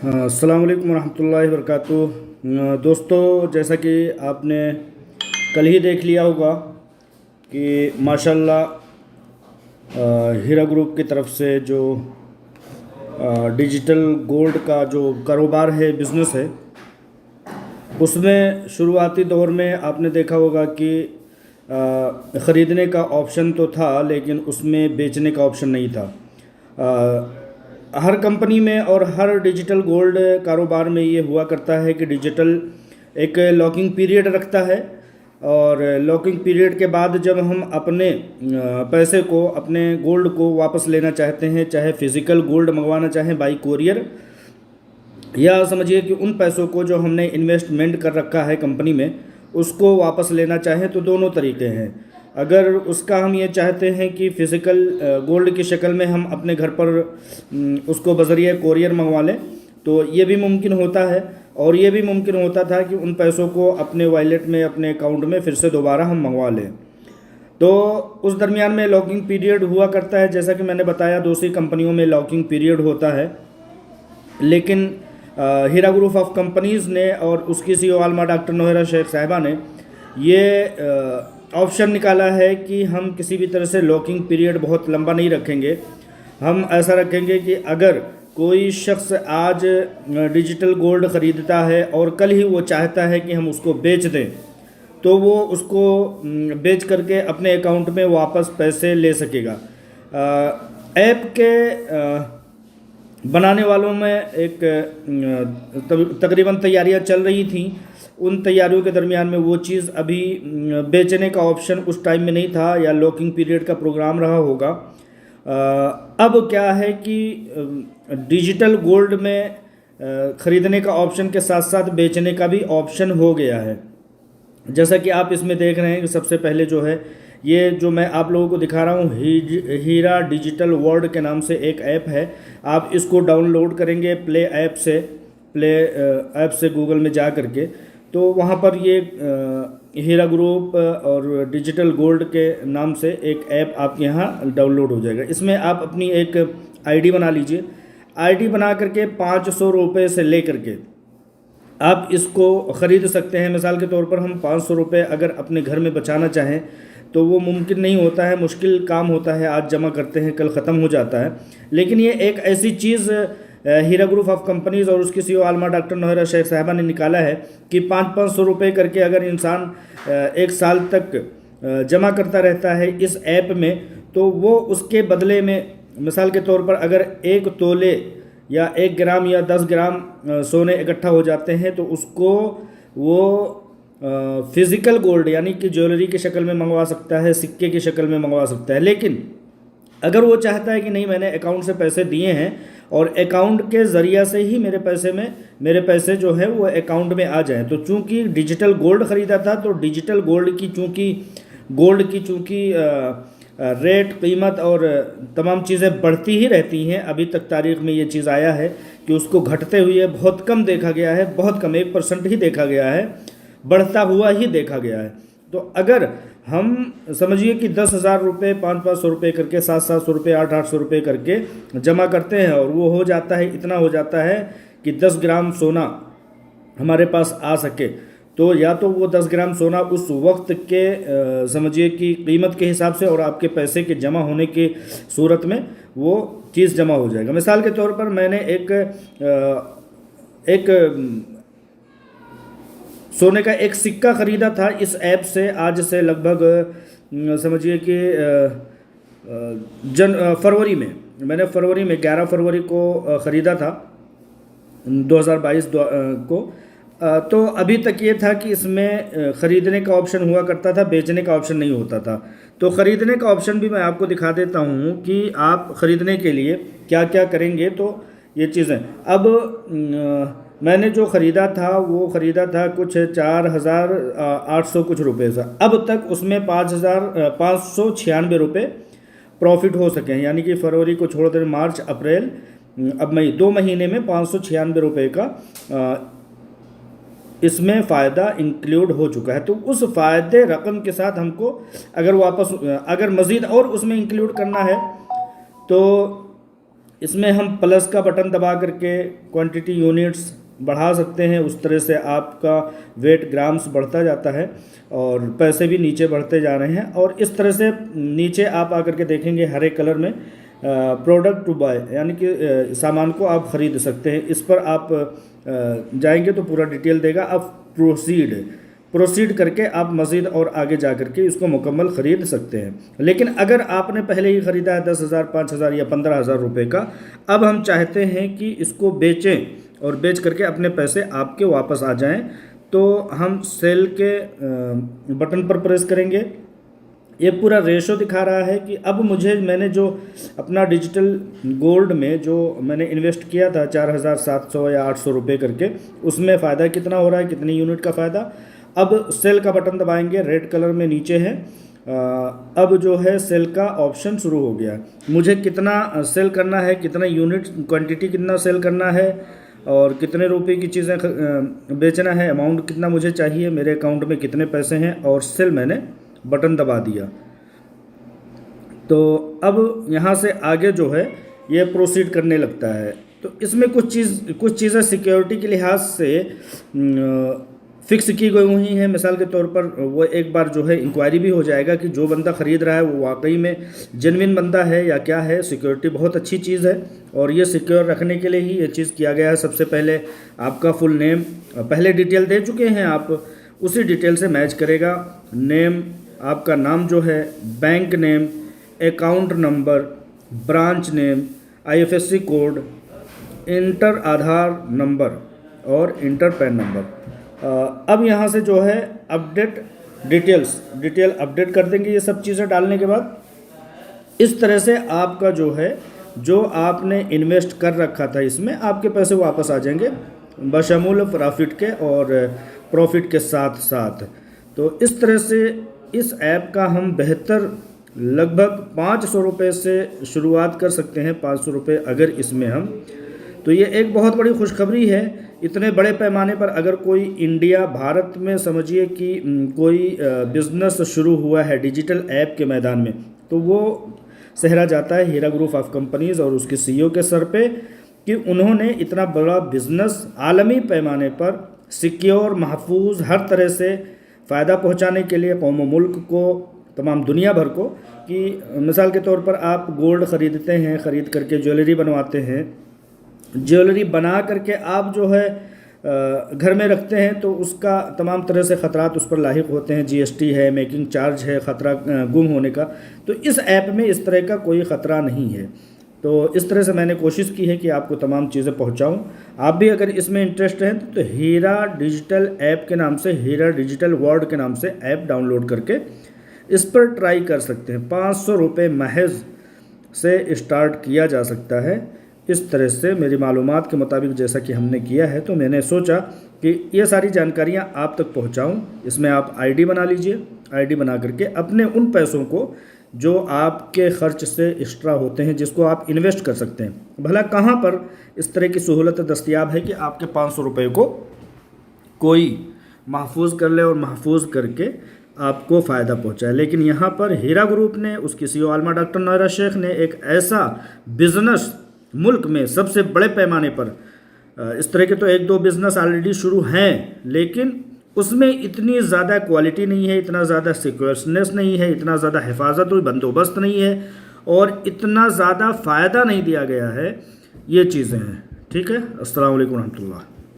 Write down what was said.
अस्सलाम वालेकुम रहमतुल्लाहि वबरकातुहू। दोस्तों, जैसा कि आपने कल ही देख लिया होगा कि माशाल्लाह हीरा ग्रुप की तरफ से जो डिजिटल गोल्ड का जो कारोबार है, बिज़नेस है, उसमें शुरुआती दौर में आपने देखा होगा कि ख़रीदने का ऑप्शन तो था, लेकिन उसमें बेचने का ऑप्शन नहीं था। हर कंपनी में और हर डिजिटल गोल्ड कारोबार में ये हुआ करता है कि डिजिटल एक लॉकिंग पीरियड रखता है, और लॉकिंग पीरियड के बाद जब हम अपने पैसे को, अपने गोल्ड को वापस लेना चाहते हैं, चाहे फिज़िकल गोल्ड मंगवाना चाहें बाई कोरियर, या समझिए कि उन पैसों को जो हमने इन्वेस्टमेंट कर रखा है कंपनी में, उसको वापस लेना चाहें, तो दोनों तरीके हैं। अगर उसका हम ये चाहते हैं कि फ़िज़िकल गोल्ड की शक्ल में हम अपने घर पर उसको बज़रिए कोरियर मंगवा लें, तो ये भी मुमकिन होता है। और ये भी मुमकिन होता था कि उन पैसों को अपने वॉलेट में, अपने अकाउंट में फिर से दोबारा हम मंगवा लें। तो उस दरमियान में लॉकिंग पीरियड हुआ करता है। जैसा कि मैंने बताया, दूसरी कंपनियों में लॉकिंग पीरियड होता है, लेकिन हीरा ग्रुप ऑफ कंपनीज़ ने और उसकी सीईओ आलमा डॉक्टर नोहेरा शेख साहिबा ने ये ऑप्शन निकाला है कि हम किसी भी तरह से लॉकिंग पीरियड बहुत लंबा नहीं रखेंगे। हम ऐसा रखेंगे कि अगर कोई शख्स आज डिजिटल गोल्ड ख़रीदता है और कल ही वो चाहता है कि हम उसको बेच दें, तो वो उसको बेच करके अपने अकाउंट में वापस पैसे ले सकेगा। ऐप के बनाने वालों में एक तकरीबन तैयारियां चल रही थी। उन तैयारियों के दरमियान में वो चीज़ अभी बेचने का ऑप्शन उस टाइम में नहीं था, या लॉकिंग पीरियड का प्रोग्राम रहा होगा। अब क्या है कि डिजिटल गोल्ड में ख़रीदने का ऑप्शन के साथ साथ बेचने का भी ऑप्शन हो गया है। जैसा कि आप इसमें देख रहे हैं कि सबसे पहले जो है, ये जो मैं आप लोगों को दिखा रहा हूँ, हीरा डिजिटल वर्ल्ड के नाम से एक ऐप है। आप इसको डाउनलोड करेंगे प्ले ऐप से गूगल में जा करके, तो वहाँ पर ये हीरा ग्रुप और डिजिटल गोल्ड के नाम से एक ऐप आपके यहाँ डाउनलोड हो जाएगा। इसमें आप अपनी एक आईडी बना लीजिए। आईडी बना करके 500 रुपये से ले करके आप इसको ख़रीद सकते हैं। मिसाल के तौर पर हम 500 रुपये अगर अपने घर में बचाना चाहें, तो वो मुमकिन नहीं होता है, मुश्किल काम होता है। आज जमा करते हैं, कल ख़त्म हो जाता है। लेकिन ये एक ऐसी चीज़ हीरा ग्रुप ऑफ कंपनीज़ और उसकी सीईओ आलमा डॉक्टर नोहेरा शेख साहिबा ने निकाला है कि 500 रुपये करके अगर इंसान एक साल तक जमा करता रहता है इस ऐप में, तो वो उसके बदले में, मिसाल के तौर पर अगर 1 तोले या 1 ग्राम या 10 ग्राम सोने इकट्ठा हो जाते हैं, तो उसको वो फिज़िकल गोल्ड यानी कि ज्वेलरी की शक्ल में मंगवा सकता है, सिक्के की शक्ल में मंगवा सकता है। लेकिन अगर वो चाहता है कि नहीं, मैंने अकाउंट से पैसे दिए हैं और अकाउंट के ज़रिया से ही मेरे पैसे जो है वो अकाउंट में आ जाएं, तो चूंकि डिजिटल गोल्ड ख़रीदा था, तो डिजिटल गोल्ड की चूंकि रेट, कीमत और तमाम चीज़ें बढ़ती ही रहती हैं। अभी तक तारीख़ में ये चीज़ आया है कि उसको घटते हुए बहुत कम देखा गया है, बहुत कम, 1% ही देखा गया है, बढ़ता हुआ ही देखा गया है। तो अगर हम समझिए कि 10,000 रुपये, 500 रुपये करके, 700 रुपये, 800 रुपये करके जमा करते हैं, और वो हो जाता है, इतना हो जाता है कि 10 ग्राम सोना हमारे पास आ सके, तो या तो वो 10 ग्राम सोना उस वक्त के समझिए कि कीमत के हिसाब से और आपके पैसे के जमा होने की सूरत में वो चीज़ जमा हो जाएगा। मिसाल के तौर पर मैंने एक सोने का एक सिक्का ख़रीदा था इस ऐप से, आज से लगभग समझिए कि फरवरी में, मैंने फरवरी में 11 फरवरी को ख़रीदा था 2022 को। तो अभी तक ये था कि इसमें ख़रीदने का ऑप्शन हुआ करता था, बेचने का ऑप्शन नहीं होता था। तो ख़रीदने का ऑप्शन भी मैं आपको दिखा देता हूँ कि आप ख़रीदने के लिए क्या क्या करेंगे। तो ये चीज़ें, अब मैंने जो ख़रीदा था वो ख़रीदा था कुछ 4,800 कुछ रुपये से। अब तक उसमें 5,596 रुपये प्रॉफिट हो सके हैं, यानी कि फरवरी को छोड़ दें, मार्च, अप्रैल, अब मई, 2 महीने में 596 रुपये का इसमें फ़ायदा इंक्लूड हो चुका है। तो उस फ़ायदे रकम के साथ हमको अगर मज़ीद और उसमें इंक्लूड करना है, तो इसमें हम प्लस का बटन दबा करके क्वांटिटी यूनिट्स बढ़ा सकते हैं। उस तरह से आपका वेट ग्राम्स बढ़ता जाता है और पैसे भी नीचे बढ़ते जा रहे हैं। और इस तरह से नीचे आप आकर के देखेंगे हरे कलर में प्रोडक्ट टू बाय, यानी कि सामान को आप ख़रीद सकते हैं। इस पर आप जाएंगे तो पूरा डिटेल देगा। आप प्रोसीड करके आप मज़ीद और आगे जा करके इसको मुकम्मल ख़रीद सकते हैं। लेकिन अगर आपने पहले ही ख़रीदा है 10,000, 5,000 या 15,000 रुपये का, अब हम चाहते हैं कि इसको बेचें और बेच करके अपने पैसे आपके वापस आ जाएं, तो हम सेल के बटन पर प्रेस करेंगे। ये पूरा रेशो दिखा रहा है कि अब मैंने जो अपना डिजिटल गोल्ड में जो मैंने इन्वेस्ट किया था 4,700 या 800 रुपये करके, उसमें फ़ायदा कितना हो रहा है, कितनी यूनिट का फ़ायदा। अब सेल का बटन दबाएंगे, रेड कलर में नीचे है। अब जो है सेल का ऑप्शन शुरू हो गया। मुझे कितना सेल करना है, कितना यूनिट क्वांटिटी कितना सेल करना है और कितने रुपए की चीज़ें बेचना है, अमाउंट कितना मुझे चाहिए, मेरे अकाउंट में कितने पैसे हैं, और सेल मैंने बटन दबा दिया। तो अब यहाँ से आगे जो है ये प्रोसीड करने लगता है। तो इसमें कुछ चीज़ें सिक्योरिटी के लिहाज से फिक्स की गई हुई हैं। मिसाल के तौर पर वो एक बार जो है इंक्वायरी भी हो जाएगा कि जो बंदा ख़रीद रहा है वो वाकई में जेन्युइन बंदा है या क्या है। सिक्योरिटी बहुत अच्छी चीज़ है और ये सिक्योर रखने के लिए ही ये चीज़ किया गया है। सबसे पहले आपका फुल नेम, पहले डिटेल दे चुके हैं आप, उसी डिटेल से मैच करेगा। नेम, आपका नाम जो है, bank name, account number, branch name, IFSC code, enter Aadhaar number और इंटर पैन नंबर। अब यहाँ से जो है अपडेट डिटेल अपडेट कर देंगे। ये सब चीज़ें डालने के बाद इस तरह से आपका जो है, जो आपने इन्वेस्ट कर रखा था इसमें, आपके पैसे वापस आ जाएंगे बशमूल प्रॉफिट के और प्रॉफिट के साथ साथ। तो इस तरह से इस ऐप का हम बेहतर लगभग 500 रुपये से शुरुआत कर सकते हैं। 500 रुपये अगर इसमें हम, तो ये एक बहुत बड़ी खुशखबरी है। इतने बड़े पैमाने पर अगर कोई भारत में समझिए कि कोई बिज़नेस शुरू हुआ है डिजिटल ऐप के मैदान में, तो वो सहरा जाता है हीरा ग्रुप ऑफ कंपनीज़ और उसके CEO के सर पे कि उन्होंने इतना बड़ा बिज़नेस आलमी पैमाने पर सिक्योर, महफूज, हर तरह से फ़ायदा पहुंचाने के लिए कौम मुल्क को, तमाम दुनिया भर को, कि मिसाल के तौर पर आप गोल्ड ख़रीदते हैं, ख़रीद करके ज्वेलरी बनवाते हैं, ज्वेलरी बना करके आप जो है घर में रखते हैं, तो उसका तमाम तरह से ख़तरात उस पर लाहिक होते हैं। GST है, मेकिंग चार्ज है, ख़तरा गुम होने का। तो इस ऐप में इस तरह का कोई ख़तरा नहीं है। तो इस तरह से मैंने कोशिश की है कि आपको तमाम चीज़ें पहुंचाऊं। आप भी अगर इसमें इंटरेस्ट हैं तो हीरा डिजिटल ऐप के नाम से, हीरा डिजिटल वर्ल्ड के नाम से ऐप डाउनलोड करके इस पर ट्राई कर सकते हैं। 500 रुपये महज से स्टार्ट किया जा सकता है। इस तरह से मेरी मालूमात के मुताबिक जैसा कि हमने किया है, तो मैंने सोचा कि ये सारी जानकारियाँ आप तक पहुँचाऊँ। इसमें आप ID बना लीजिए। ID बना करके अपने उन पैसों को जो आपके ख़र्च से एक्स्ट्रा होते हैं, जिसको आप इन्वेस्ट कर सकते हैं, भला कहाँ पर इस तरह की सहूलत दस्तयाब है कि आपके 500 रुपये को कोई महफूज कर ले और महफूज करके आपको फ़ायदा पहुँचाए। लेकिन यहाँ पर हीरा ग्रुप ने, उसकी CEO आलमा डॉक्टर नौरा शेख ने एक ऐसा बिज़नेस मुल्क में सबसे बड़े पैमाने पर, इस तरह के तो 1-2 बिज़नेस ऑलरेडी शुरू हैं, लेकिन उसमें इतनी ज़्यादा क्वालिटी नहीं है, इतना ज़्यादा सिक्योरनेस नहीं है, इतना ज़्यादा हिफाजत और बंदोबस्त नहीं है और इतना ज़्यादा फ़ायदा नहीं दिया गया है। ये चीज़ें हैं। ठीक है। अस्सलाम वालेकुम रहमतुल्लाह।